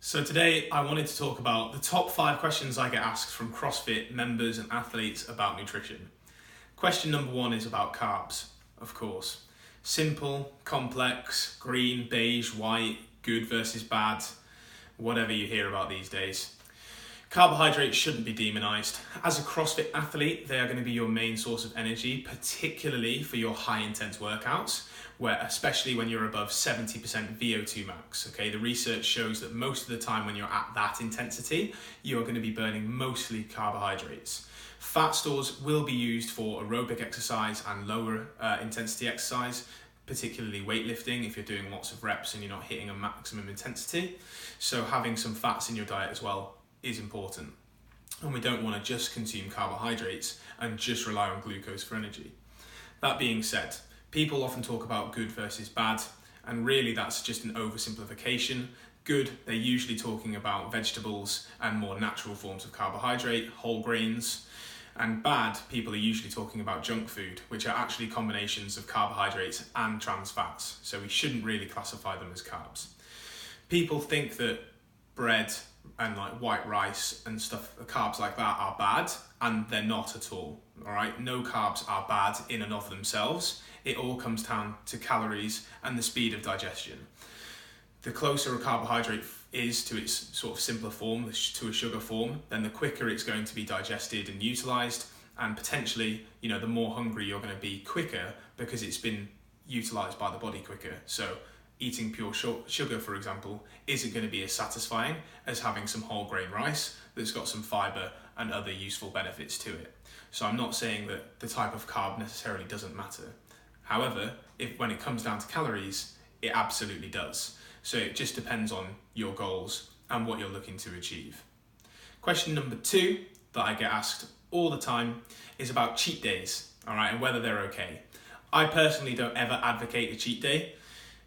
So today I wanted to talk about the top 5 questions I get asked from CrossFit members and athletes about nutrition. Question number 1 is about carbs, of course. Simple, complex, green, beige, white, good versus bad, whatever you hear about these days. Carbohydrates shouldn't be demonized. As a CrossFit athlete, they are going to be your main source of energy, particularly for your high intense workouts, where especially when you're above 70% VO2 max. Okay, the research shows that most of the time when you're at that intensity, you're going to be burning mostly carbohydrates. Fat stores will be used for aerobic exercise and lower intensity exercise, particularly weightlifting if you're doing lots of reps and you're not hitting a maximum intensity. So having some fats in your diet as well is important. And we don't want to just consume carbohydrates and just rely on glucose for energy. That being said, people often talk about good versus bad, and really that's just an oversimplification. Good, they're usually talking about vegetables and more natural forms of carbohydrate, whole grains. And bad, people are usually talking about junk food, which are actually combinations of carbohydrates and trans fats. So we shouldn't really classify them as carbs. People think that bread and like white rice and stuff, carbs like that are bad, and they're not at all. All right, no carbs are bad in and of themselves. It all comes down to calories and the speed of digestion. The closer a carbohydrate is to its sort of simpler form, to a sugar form, then the quicker it's going to be digested and utilized, and potentially, the more hungry you're going to be quicker because it's been utilized by the body quicker. So eating pure sugar, for example, isn't going to be as satisfying as having some whole grain rice that's got some fiber and other useful benefits to it. So I'm not saying that the type of carb necessarily doesn't matter. However, when it comes down to calories, it absolutely does. So it just depends on your goals and what you're looking to achieve. Question number 2 that I get asked all the time is about cheat days, all right, and whether they're okay. I personally don't ever advocate a cheat day.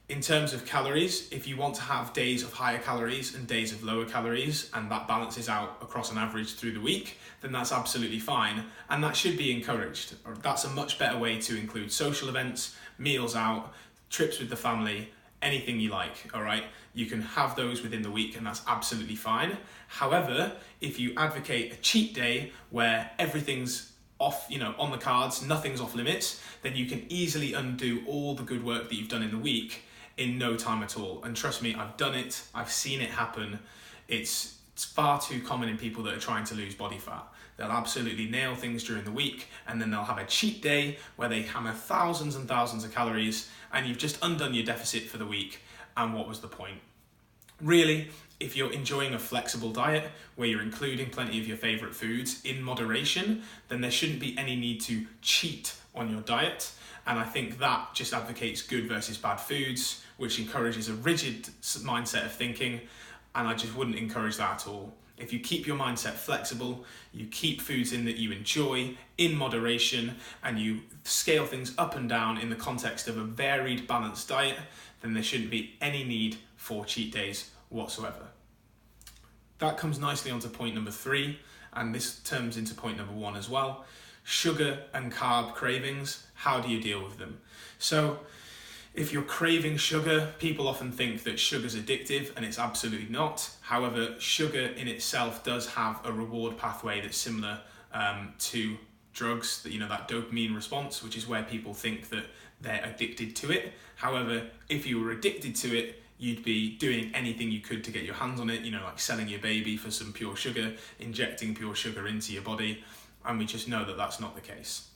In terms of calories, if you want to have days of higher calories and days of lower calories, and that balances out across an average through the week, then that's absolutely fine, and that should be encouraged. That's a much better way to include social events, meals out, trips with the family, anything you like, all right? You can have those within the week, and that's absolutely fine. However, if you advocate a cheat day where everything's off, on the cards, nothing's off limits, then you can easily undo all the good work that you've done in the week in no time at all. And trust me, I've done it, I've seen it happen. It's far too common in people that are trying to lose body fat. They'll absolutely nail things during the week, and then they'll have a cheat day where they hammer thousands and thousands of calories, and you've just undone your deficit for the week. And what was the point? Really, if you're enjoying a flexible diet where you're including plenty of your favorite foods in moderation, then there shouldn't be any need to cheat on your diet. And I think that just advocates good versus bad foods, which encourages a rigid mindset of thinking. And I just wouldn't encourage that at all. If you keep your mindset flexible, you keep foods in that you enjoy in moderation, and you scale things up and down in the context of a varied, balanced diet, then there shouldn't be any need for cheat days whatsoever. That comes nicely onto point number 3, and this turns into point number 1 as well. Sugar and carb cravings, how do you deal with them? So if you're craving sugar, people often think that sugar's addictive, and it's absolutely not. However, sugar in itself does have a reward pathway that's similar to drugs, that dopamine response, which is where people think that they're addicted to it. However, if you were addicted to it, you'd be doing anything you could to get your hands on it, like selling your baby for some pure sugar, injecting pure sugar into your body, and we just know that that's not the case.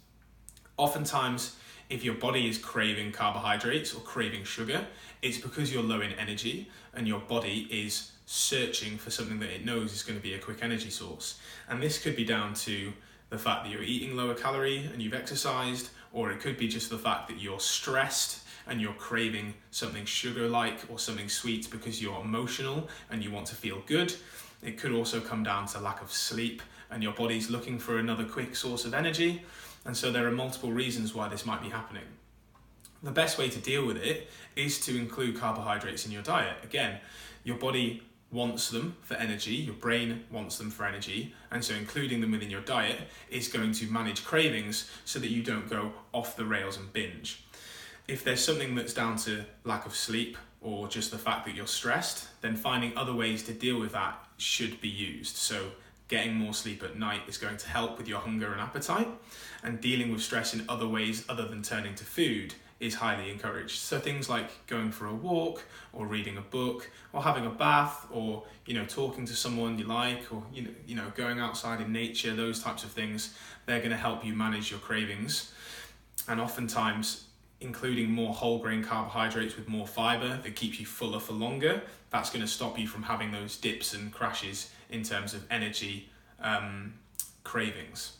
Oftentimes, if your body is craving carbohydrates or craving sugar, it's because you're low in energy and your body is searching for something that it knows is going to be a quick energy source. And this could be down to the fact that you're eating lower calorie and you've exercised, or it could be just the fact that you're stressed and you're craving something sugar-like or something sweet because you're emotional and you want to feel good. It could also come down to lack of sleep and your body's looking for another quick source of energy. And so there are multiple reasons why this might be happening. The best way to deal with it is to include carbohydrates in your diet. Again, your body wants them for energy, your brain wants them for energy, and so including them within your diet is going to manage cravings so that you don't go off the rails and binge. If there's something that's down to lack of sleep or just the fact that you're stressed, then finding other ways to deal with that should be used. So getting more sleep at night is going to help with your hunger and appetite, and dealing with stress in other ways other than turning to food is highly encouraged. So things like going for a walk, or reading a book, or having a bath, or talking to someone you like, or going outside in nature, those types of things, they're going to help you manage your cravings. And oftentimes including more whole grain carbohydrates with more fiber that keeps you fuller for longer, that's going to stop you from having those dips and crashes in terms of energy cravings.